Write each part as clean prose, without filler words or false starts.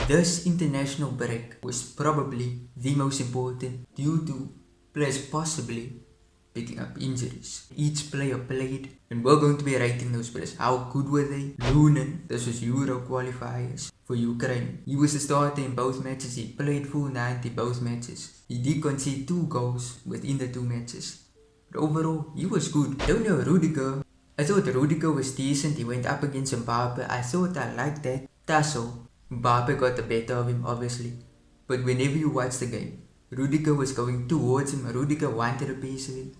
This international break was probably the most important due to players possibly picking up injuries. Each player played, and we're going to be rating those players. How good were they? Lunin, this was Euro qualifiers for Ukraine. He was a starter in both matches. He played full 90 both matches. He did concede 2 goals within the 2 matches. But overall, he was good. Toni Rudiger, I thought Rudiger was decent. He went up against Mbappe. I thought I liked that tussle. Mbappe got the better of him, obviously. But whenever you watch the game, Rudiger was going towards him. Rudiger wanted a piece of it.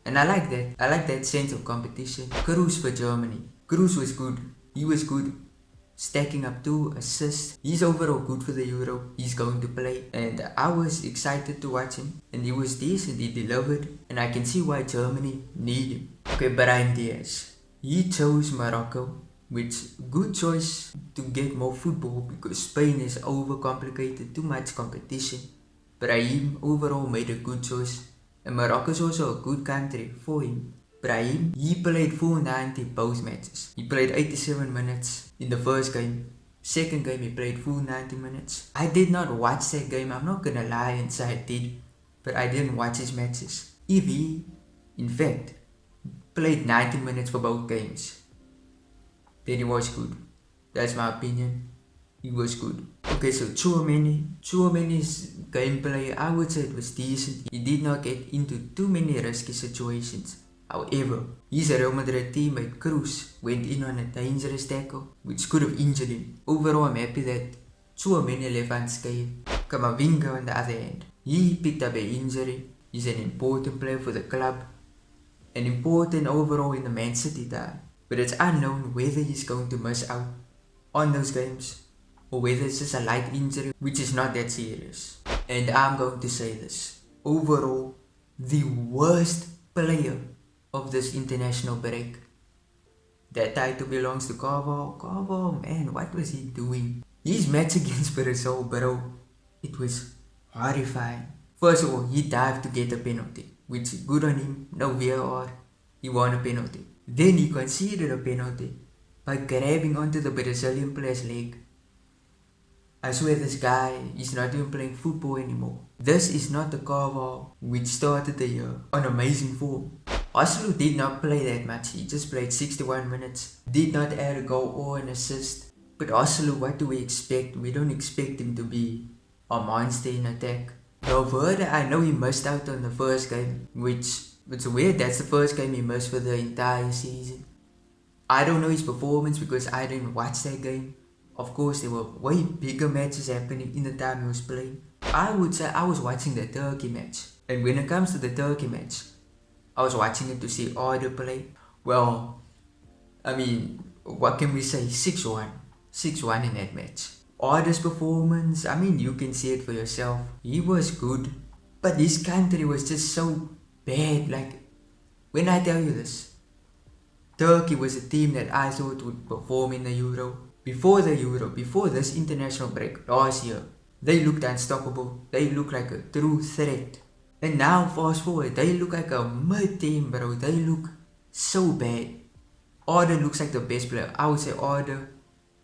And I like that. I like that sense of competition. Kroos for Germany. Kroos was good. He was good. Stacking up 2 assists. He's overall good for the Euro. He's going to play. And I was excited to watch him. And he was decent. He delivered. And I can see why Germany need him. Okay, Brahim Diaz. He chose Morocco. Which good choice to get more football because Spain is overcomplicated. Too much competition. Brahim overall made a good choice. And Morocco is also a good country for him. Brahim, he played full 90 both matches. He played 87 minutes in the first game. Second game he played full 90 minutes. I did not watch that game, I'm not gonna lie and say I did. But I didn't watch his matches. If he, in fact, played 90 minutes for both games, then he was good. That's my opinion. He was good. Okay, so Tchouameni's gameplay, I would say it was decent. He did not get into too many risky situations. However, his Real Madrid teammate Kroos went in on a dangerous tackle, which could have injured him. Overall, I'm happy that Tchouameni left unscathed. Kamavinga, on the other hand, he picked up an injury. He's an important player for the club, and important overall in the Man City tie. But it's unknown whether he's going to miss out on those games, or whether it's just a light injury, which is not that serious. And I'm going to say this. Overall, the worst player of this international break. That title belongs to Carvalho. Carvalho, man, what was he doing? His match against Brazil, bro, it was horrifying. First of all, he dived to get a penalty, which good on him, no VAR, he won a penalty. Then he conceded a penalty by grabbing onto the Brazilian player's leg. I swear this guy is not even playing football anymore. This is not the Carvalho which started the year on amazing form. Oslo did not play that much, he just played 61 minutes, did not add a goal or an assist. But Oslo, what do we expect? We don't expect him to be a monster in attack. Valverde, I know he missed out on the first game, which it's weird, that's the first game he missed for the entire season. I don't know his performance because I didn't watch that game. Of course, there were way bigger matches happening in the time he was playing. I would say I was watching the Turkey match. And when it comes to the Turkey match, I was watching it to see Arda play. Well, I mean, what can we say? 6-1. 6-1 in that match. Arda's performance, I mean, you can see it for yourself. He was good. But this country was just so bad. Like, when I tell you this, Turkey was a team that I thought would perform in the Euro. Before the Euro, before this international break last year, they looked unstoppable. They looked like a true threat. And now, fast forward, they look like a mid-team, bro. They look so bad. Arda looks like the best player. I would say Arda.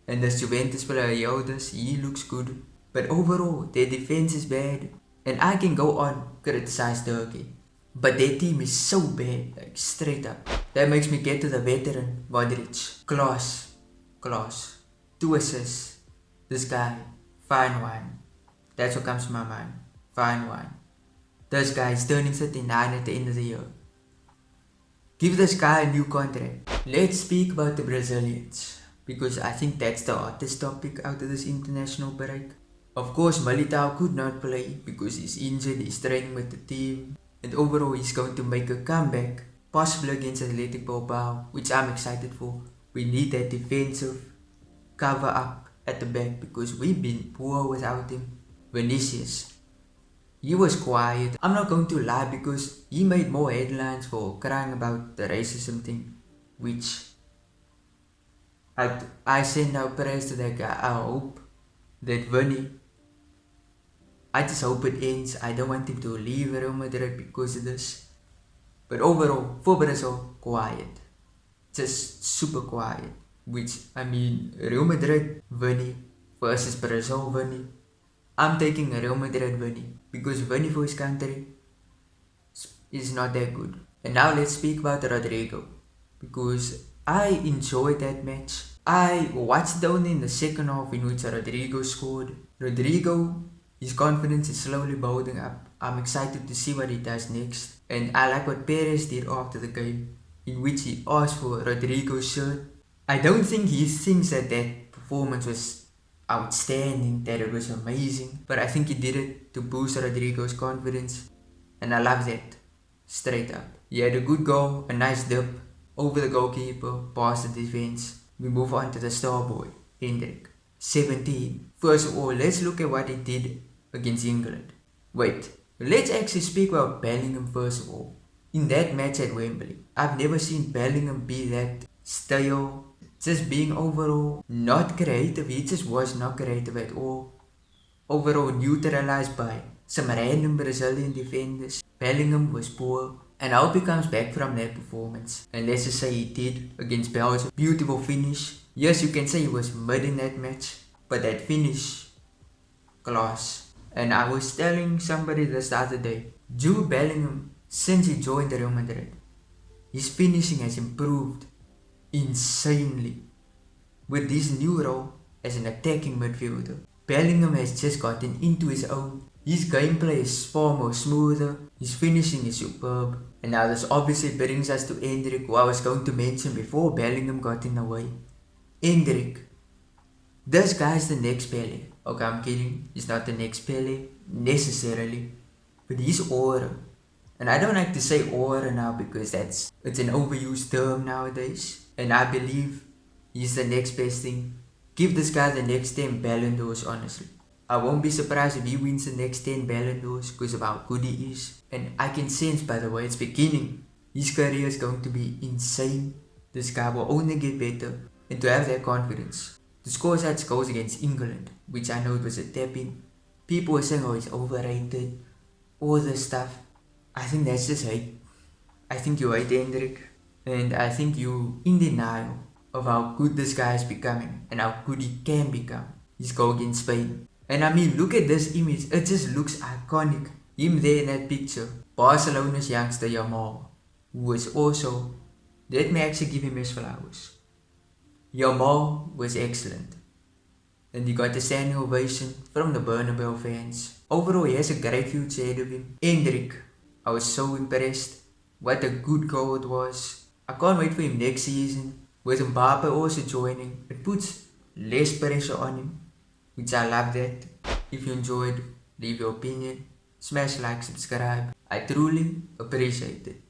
And this Juventus player, Yildiz, he looks good. But overall, their defense is bad. And I can go on criticize Turkey. But their team is so bad, like straight up. That makes me get to the veteran, Modric. Class. 2 assists. This guy, fine wine. That's what comes to my mind. Fine wine. This guy is turning 39 at the end of the year. Give this guy a new contract. Let's speak about the Brazilians, because I think that's the hottest topic out of this international break. Of course, Militao could not play because he's injured, he's training with the team. And overall, he's going to make a comeback, possibly against Athletic Bilbao, which I'm excited for. We need that defensive cover up at the back because we've been poor without him. Vinicius, he was quiet. I'm not going to lie because he made more headlines for crying about the racism thing, which I send out prayers to that guy. I hope that Vinny, I just hope it ends. I don't want him to leave Real Madrid because of this. But overall, for Brazil, quiet. Just super quiet. Which, I mean, Real Madrid, Vinny, versus Brazil winning. I'm taking a Real Madrid winning because winning for his country is not that good. And now let's speak about Rodrigo because I enjoyed that match. I watched only in the second half in which Rodrigo scored. Rodrigo, his confidence is slowly building up. I'm excited to see what he does next. And I like what Perez did after the game, in which he asked for Rodrigo's shirt. I don't think he thinks that performance was outstanding, that it was amazing, but I think he did it to boost Rodrigo's confidence, and I love that. Straight up. He had a good goal, a nice dip, over the goalkeeper, past the defense. We move on to the star boy, Endrick. 17. First of all, let's look at what he did against England. Wait, let's actually speak about Bellingham first of all. In that match at Wembley, I've never seen Bellingham be that stale, just being overall not creative. He just was not creative at all. Overall neutralized by some random Brazilian defenders. Bellingham was poor, and I hope he comes back from that performance. And let's just say he did against Belgium. Beautiful finish. Yes, you can say he was mid in that match, but that finish, class. And I was telling somebody this the other day, Jude Bellingham, since he joined Real Madrid, his finishing has improved insanely. With this new role as an attacking midfielder, Bellingham has just gotten into his own. His gameplay is far more smoother, his finishing is superb. And now this obviously brings us to Endrick, who I was going to mention before Bellingham got in the way. Endrick, this guy's the next Pele. Okay, I'm kidding, he's not the next Pele necessarily, but his aura, and I don't like to say aura now because it's an overused term nowadays, and I believe he's the next best thing. Give this guy the next 10 Ballon d'Ors, honestly. I won't be surprised if he wins the next 10 Ballon d'Ors because of how good he is. And I can sense, by the way, it's beginning. His career is going to be insane. This guy will only get better. And to have that confidence, to score such goals against England, which I know it was a tap-in. People were saying, oh, he's overrated, all this stuff. I think that's just hate. I think you hate Endrick. And I think you in denial of how good this guy is becoming and how good he can become. His goal against Spain. And I mean, look at this image. It just looks iconic. Him there in that picture. Barcelona's youngster Yamal, who was also, let me actually give him his flowers. Yamal was excellent. And he got a standing ovation from the Bernabeu fans. Overall, he has a great future ahead of him. Endrick, I was so impressed. What a good goal it was. I can't wait for him next season. With Mbappe also joining, it puts less pressure on him, which I love that. If you enjoyed, leave your opinion, smash like, subscribe. I truly appreciate it.